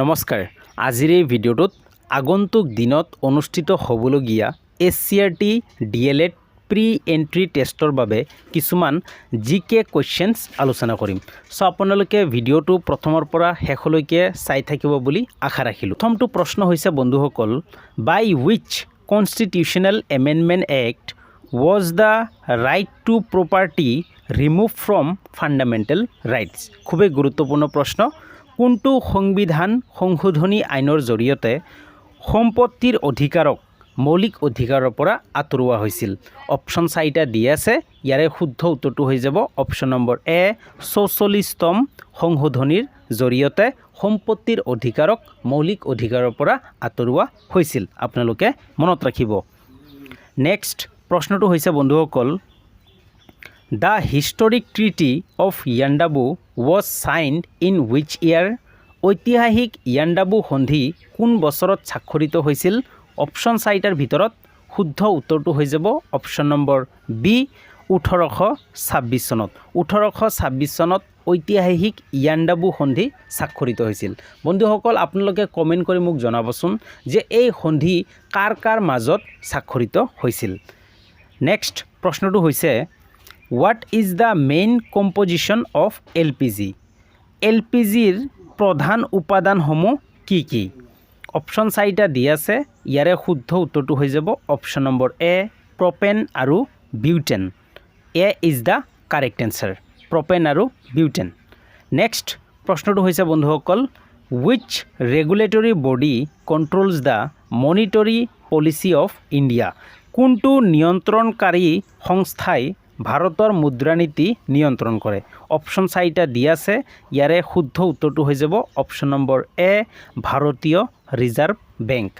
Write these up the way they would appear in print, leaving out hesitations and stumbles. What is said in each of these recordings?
নমস্কাৰ আজিৰ এই ভিডিঅ'টোত আগন্তুক দিনত অনুষ্ঠিত হ'বলগীয়া SCRT DLED প্ৰি এন্ট্ৰি টেষ্টৰ বাবে কিছুমান জিকে কোৱেশ্চনছ আলোচনা কৰিম সো আপোনালোকে ভিডিঅ'টো প্ৰথমৰ পৰা শেষলৈকে চাই থাকিব বুলি আশা ৰাখিলোঁ প্ৰথমটো প্ৰশ্ন হৈছে বন্ধুসকল বাই which constitutional amendment act was the right to property removed from fundamental rights খুবই গুৰুত্বপূৰ্ণ প্ৰশ্ন কোনটো সংবিধান সংশোধনী আইনৰ জৰিয়তে সম্পত্তিৰ অধিকাৰক মৌলিক অধিকাৰৰ পৰা আঁতৰোৱা হৈছিল অপচন 4টা দিয়া আছে ইয়াৰে শুদ্ধ উত্তৰটো হৈ যাব অপচন নম্বৰ এ 44তম সংশোধনীৰ জৰিয়তে সম্পত্তিৰ অধিকাৰক মৌলিক অধিকাৰৰ পৰা আঁতৰোৱা হৈছিল আপোনালোকে মনত ৰাখিব নেক্সট প্ৰশ্নটো হৈছে বন্ধুসকল The historic treaty of Yandabu was signed in which year? ঐতিহাসিক ইয়াণ্ডাবু সন্ধি কোন বছৰত স্বাক্ষৰিত হৈছিল অপচন 4টাৰ ভিতৰত শুদ্ধ উত্তৰটো হৈ যাব অপচন নম্বৰ বি 1826 চনত 1826 চনত ঐতিহাসিক ইয়াণ্ডাবু সন্ধি স্বাক্ষৰিত হৈছিল বন্ধুসকল আপোনালোকে কমেন্ট কৰি মোক জনাবচোন যে এই সন্ধি কাৰ মাজত স্বাক্ষৰিত হৈছিল নেক্সট প্ৰশ্নটো হৈছে What is the main composition of LPG? LPGৰ প্ৰধান উপাদানসমূহ কি কি অপচন 4টা দিয়া আছে ইয়াৰে শুদ্ধ উত্তৰটো হৈ যাব অপচন নম্বৰ এ প্ৰপেন আৰু butane A is the correct answer propane আৰু বিউটেন নেক্সট প্ৰশ্নটো হৈছে বন্ধুসকল which regulatory body controls the monetary policy of India কোনটো নিয়ন্ত্ৰণকাৰী সংস্থাই ভাৰতৰ মুদ্ৰানীতি নিয়ন্ত্ৰণ কৰে অপচন 4টা দিয়া আছে ইয়াৰে শুদ্ধ উত্তৰটো হৈ যাব অপচন নম্বৰ এ ভাৰতীয় reserve bank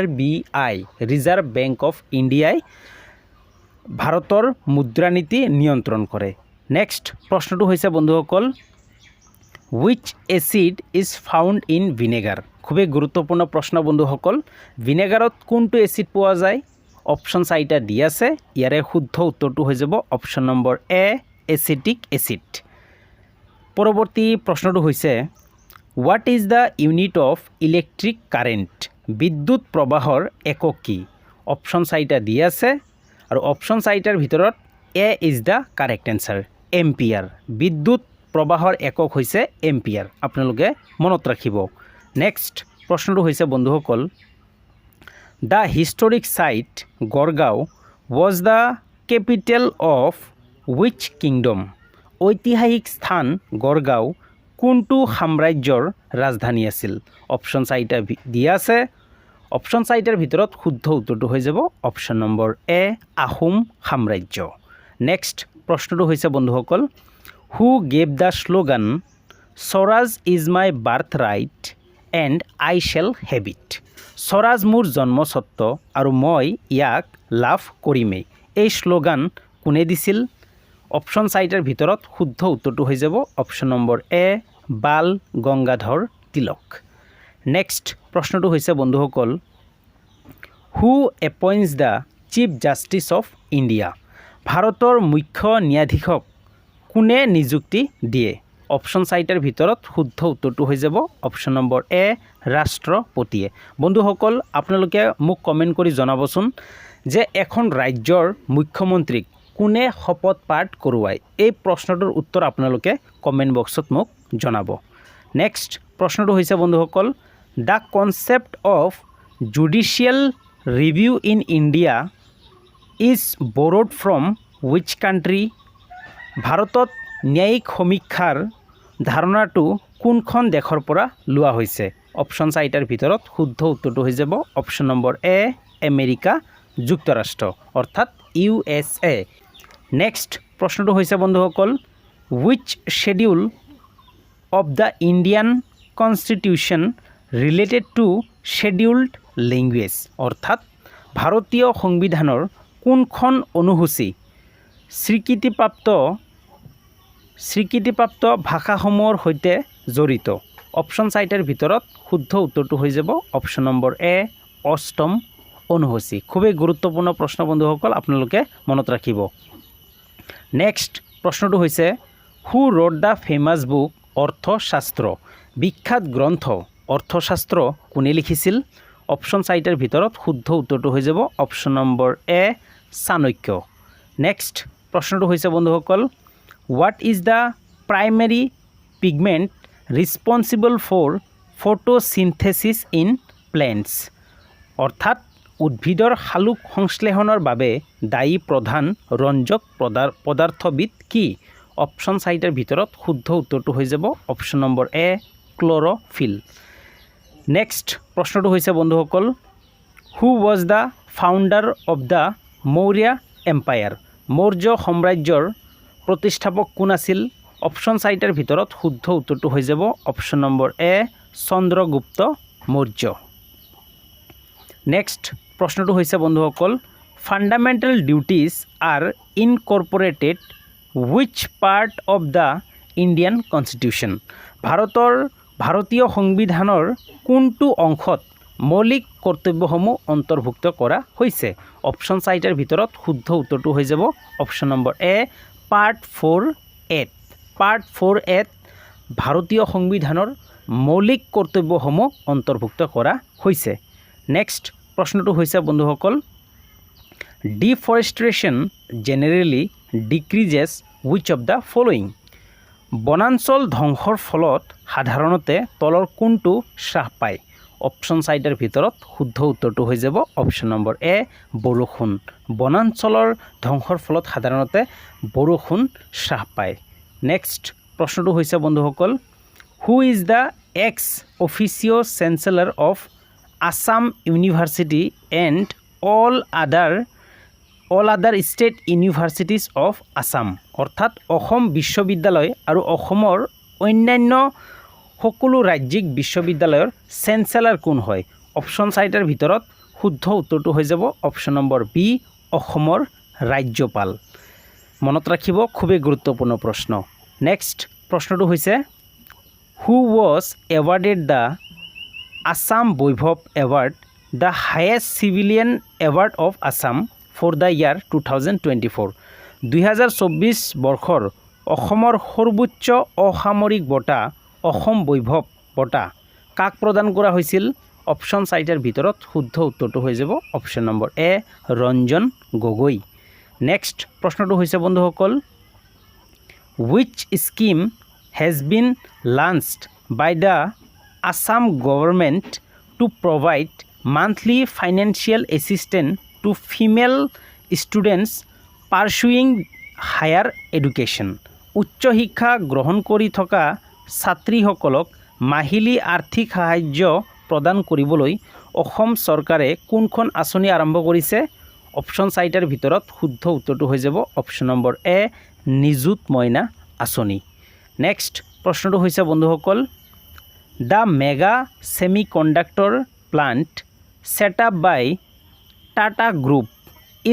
RBI reserve bank of ইণ্ডিয়াই ভাৰতৰ মুদ্ৰানীতি নিয়ন্ত্ৰণ কৰে নেক্সট প্ৰশ্নটো হৈছে বন্ধুসকল which acid is found in vinegar খুবই গুৰুত্বপূৰ্ণ প্ৰশ্ন বন্ধুসকল ভিনেগাৰত কোনটো এসিড পোৱা যায় অপচন 4টা দিয়া আছে ইয়াৰে শুদ্ধ উত্তৰটো হৈ যাব অপচন নম্বৰ এ এসিটিক এসিড পৰৱৰ্তী প্ৰশ্নটো হৈছে what is the unit of electric current বিদ্যুৎ প্ৰবাহৰ একক কি অপচন 4টা দিয়া আছে আৰু অপচন 4টাৰ ভিতৰত A is the correct answer ampere বিদ্যুৎ প্ৰবাহৰ একক হৈছে এম্পিয়াৰ আপোনালোকে মনত ৰাখিব নেক্সট প্ৰশ্নটো হৈছে বন্ধুসকল The historic site Gorgao was the capital of which kingdom? ঐতিহাসিক স্থান গড়গাঁও কোনটো সাম্ৰাজ্যৰ ৰাজধানী আছিল অপচন 4টা দিয়া আছে অপচন 4টাৰ ভিতৰত শুদ্ধ উত্তৰটো হৈ যাব অপচন নম্বৰ এ আহোম সাম্ৰাজ্য নেক্সট প্ৰশ্নটো হৈছে বন্ধুসকল who gave the slogan Swaraj is my birth right and I shell have it Swaraj মোৰ জন্মস্বত্ব আৰু মই ইয়াক লাভ কৰিমেই এই শ্লোগান কোনে দিছিল অপচন 4টাৰ ভিতৰত শুদ্ধ উত্তৰটো হৈ যাব option number A Bal Gangadhar Tilak next প্ৰশ্নটো হৈছে বন্ধুসকল who appoints the chief justice of India ভাৰতৰ মুখ্য ন্যায়াধীশক কোনে নিযুক্তি দিয়ে অপচন 4টাৰ ভিতৰত শুদ্ধ উত্তৰটো হৈ যাব অপচন নম্বৰ এ ৰাষ্ট্ৰপতিয়ে বন্ধুসকল আপোনালোকে মোক কমেন্ট কৰি জনাবচোন যে এখন ৰাজ্যৰ মুখ্যমন্ত্ৰীক কোনে শপত পাঠ কৰোৱায় এই প্ৰশ্নটোৰ উত্তৰ আপোনালোকে কমেন্ট বক্সত মোক জনাব নেক্সট প্ৰশ্নটো হৈছে বন্ধুসকল the concept of judicial review in India is borrowed from which country ভাৰতত ন্যায়িক সমীক্ষাৰ ধাৰণাটো কোনখন দেশৰ পৰা লোৱা হৈছে অপচন 4টাৰ ভিতৰত শুদ্ধ উত্তৰটো হৈ যাব অপচন নম্বৰ এ আমেৰিকা যুক্তৰাষ্ট্ৰ অৰ্থাৎ USA নেক্সট প্ৰশ্নটো হৈছে বন্ধুসকল which schedule of the Indian Constitution related to scheduled language অৰ্থাৎ ভাৰতীয় সংবিধানৰ কোনখন অনুসূচী স্বীকৃতিপ্ৰাপ্ত ভাষাসমূহৰ সৈতে জড়িত অপচন 4টাৰ ভিতৰত শুদ্ধ উত্তৰটো হৈ যাব অপচন নম্বৰ এ অষ্টম অনুসূচী খুবই গুৰুত্বপূৰ্ণ প্ৰশ্ন বন্ধুসকল আপোনালোকে মনত ৰাখিব নেক্সট প্ৰশ্নটো হৈছে হু ৰোড দ্য ফেমাছ বুক অৰ্থশাস্ত্ৰ বিখ্যাত গ্ৰন্থ অৰ্থশাস্ত্ৰ কোনে লিখিছিল অপশ্যন 4টাৰ ভিতৰত শুদ্ধ উত্তৰটো হৈ যাব option number A Chanakya next প্ৰশ্নটো হৈছে বন্ধুসকল what is the primary pigment responsible for photosynthesis in plants অৰ্থাৎ উদ্ভিদৰ সালোক সংশ্লেষণৰ বাবে দায়ী প্ৰধান ৰঞ্জক পদাৰ্থবিধ কি অপশ্যন 4টাৰ ভিতৰত শুদ্ধ উত্তৰটো হৈ যাব option number A chlorophyll next প্ৰশ্নটো হৈছে বন্ধুসকল who was the founder of the Maurya empire Maurya সাম্ৰাজ্যৰ প্ৰতিষ্ঠাপক কোন আছিল অপশ্যন 4টাৰ ভিতৰত শুদ্ধ উত্তৰটো হৈ যাব অপশ্যন নম্বৰ এ চন্দ্ৰগুপ্ত মৌৰ্য নেক্সট প্ৰশ্নটো হৈছে বন্ধুসকল fundamental duties R incorporated which part of the Indian constitution ভাৰতীয় সংবিধানৰ কোনটো অংশত মৌলিক কৰ্তব্যসমূহ অন্তৰ্ভুক্ত কৰা হৈছে অপশ্যন 4টাৰ ভিতৰত শুদ্ধ উত্তৰটো হৈ যাব অপশ্যন নম্বৰ এ পাৰ্ট 4A ভাৰতীয় সংবিধানৰ মৌলিক কৰ্তব্যসমূহ অন্তৰ্ভুক্ত কৰা হৈছে নেক্সট প্ৰশ্নটো হৈছে বন্ধুসকল deforestation generally decreases which of the following বনাঞ্চল ধ্বংসৰ ফলত সাধাৰণতে তলৰ কোনটো হ্ৰাস পায় অপশ্যন 4টাৰ ভিতৰত শুদ্ধ উত্তৰটো হৈ যাব অপশ্যন নম্বৰ এ বৰষুণ বনাঞ্চলৰ ধ্বংসৰ ফলত সাধাৰণতে বৰষুণ হ্ৰাস পায় নেক্সট প্ৰশ্নটো হৈছে বন্ধুসকল who is the ex officio chancellor of Assam university and all other state universities of Assam অৰ্থাৎ অসম বিশ্ববিদ্যালয় আৰু অসমৰ অন্যান্য সকলো ৰাজ্যিক বিশ্ববিদ্যালয়ৰ চেঞ্চেলৰ কোন হয় অপশ্যন 4টাৰ ভিতৰত শুদ্ধ উত্তৰটো হৈ যাব অপশ্যন নম্বৰ বি অসমৰ ৰাজ্যপাল মনত ৰাখিব খুবেই গুৰুত্বপূৰ্ণ প্ৰশ্ন নেক্সট প্ৰশ্নটো হৈছে who was awarded the Assam Baibhav award the highest civilian award of Assam for the year 2024 2024 বৰ্ষৰ অসমৰ সৰ্বোচ্চ অসামৰিক বঁটা অসম বৈভৱ বঁটা কাক প্ৰদান কৰা হৈছিল অপশ্যন 4টাৰ ভিতৰত শুদ্ধ উত্তৰটো হৈ যাব অপশ্যন নম্বৰ এ ৰঞ্জন গগৈ নেক্সট প্ৰশ্নটো হৈছে বন্ধুসকল which scheme has been launched by the Assam government to provide monthly financial assistance to female students pursuing higher education উচ্চ শিক্ষা গ্ৰহণ কৰি থকা ছাত্ৰীসকলক মাহিলী আৰ্থিক সাহায্য প্ৰদান কৰিবলৈ অসম চৰকাৰে কোনখন আঁচনি আৰম্ভ কৰিছে অপশ্যন 4টাৰ ভিতৰত শুদ্ধ উত্তৰটো হৈ যাব অপশ্যন নম্বৰ এ নিযুত মইনা আঁচনি নেক্সট প্ৰশ্নটো হৈছে বন্ধুসকল the mega semiconductor plant set up by Tata group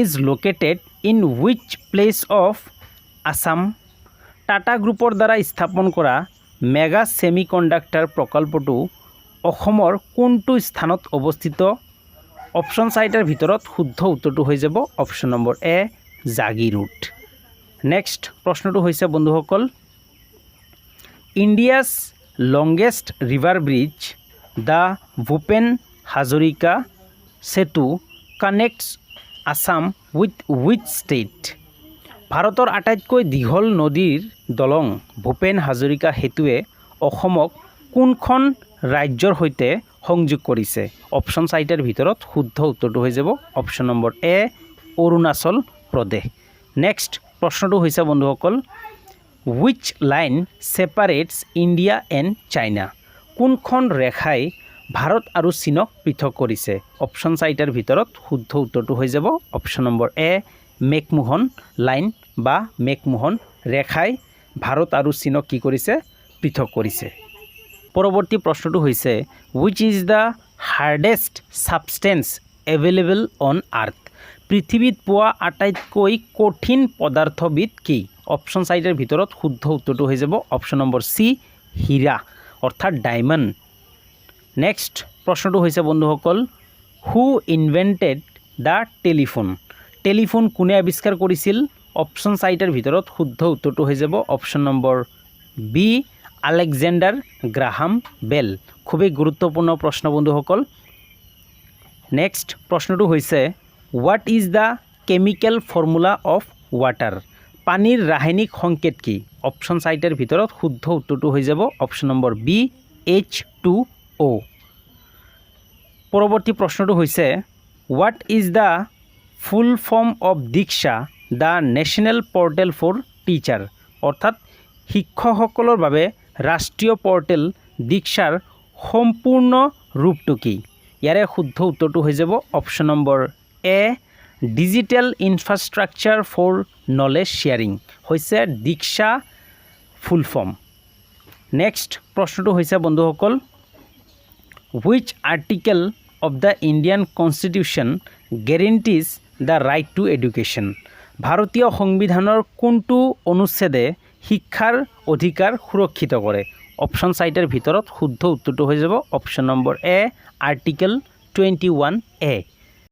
is located in which place of Assam Tata গ্ৰুপৰ দ্বাৰা স্থাপন কৰা মেগা ছেমি কণ্ডাক্টৰ প্ৰকল্পটো অসমৰ কোনটো স্থানত অৱস্থিত অপশ্যন 4টাৰ ভিতৰত শুদ্ধ উত্তৰটো হৈ যাব option number A Jagiroad next প্ৰশ্নটো হৈছে বন্ধুসকল India's longest river bridge the Bhupen Hazarika Setu connects Assam with which state ভাৰতৰ আটাইতকৈ দীঘল নদীৰ দলং ভূপেন হাজৰিকা সেতুৱে অসমক কোনখন ৰাজ্যৰ সৈতে সংযোগ কৰিছে অপশ্যন 4টাৰ ভিতৰত শুদ্ধ উত্তৰটো হৈ যাব option number A Arunachal Pradesh next প্ৰশ্নটো হৈছে বন্ধুসকল which line separates India and China কোনখন ৰেখাই ভাৰত আৰু চীনক পৃথক কৰিছে অপশ্যন 4টাৰ ভিতৰত শুদ্ধ উত্তৰটো হৈ যাব অপশ্যন নম্বৰ এ মেকমোহন লাইন বা মেকমোহন ৰেখাই ভাৰত আৰু চীনক কি কৰিছে পৃথক কৰিছে পৰৱৰ্তী প্ৰশ্নটো হৈছে which is the hardest substance available on earth পৃথিৱীত পোৱা আটাইতকৈ কঠিন পদাৰ্থবিধ কি অপশ্যন 4টাৰ ভিতৰত শুদ্ধ উত্তৰটো হৈ যাব অপশ্যন নম্বৰ চি হীৰা অৰ্থাৎ ডায়মণ্ড নেক্সট প্ৰশ্নটো হৈছে বন্ধুসকল হু ইনভেণ্টেড দ্য টেলিফোন কোনে আৱিষ্কাৰ কৰিছিল অপশ্যন 4টাৰ ভিতৰত শুদ্ধ উত্তৰটো হৈ যাব option number B Alexander Graham Bell খুবই গুৰুত্বপূৰ্ণ প্ৰশ্ন বন্ধুসকল। নেক্সট প্ৰশ্নটো হৈছে what is the chemical formula of water? পানীৰ ৰাসায়নিক সংকেত কি? অপশ্যন চাৰিটাৰ ভিতৰত শুদ্ধ উত্তৰটো হৈ যাব অপশ্যন নম্বৰ বি H2O। পৰৱৰ্তী প্ৰশ্নটো হৈছে what is the full form of Diksha the national portal for teacher? অৰ্থাৎ শিক্ষকসকলৰ বাবে ৰাষ্ট্ৰীয় পৰ্টেল দীক্ষাৰ সম্পূৰ্ণ ৰূপটো কি? ইয়াৰে শুদ্ধ উত্তৰটো হৈ যাব option number A digital infrastructure for knowledge sharing হৈছে দীক্ষা ফুল ফৰ্ম। নেক্সট প্ৰশ্নটো হৈছে বন্ধুসকল which article of the Indian constitution guarantees the right to education? ভাৰতীয় সংবিধানৰ কোনটো অনুচ্ছেদে শিক্ষাৰ অধিকাৰ সুৰক্ষিত কৰে? অপশ্যন চাৰিটাৰ ভিতৰত শুদ্ধ উত্তৰটো হৈ যাব অপশ্যন নম্বৰ এ আৰ্টিকেল 21A।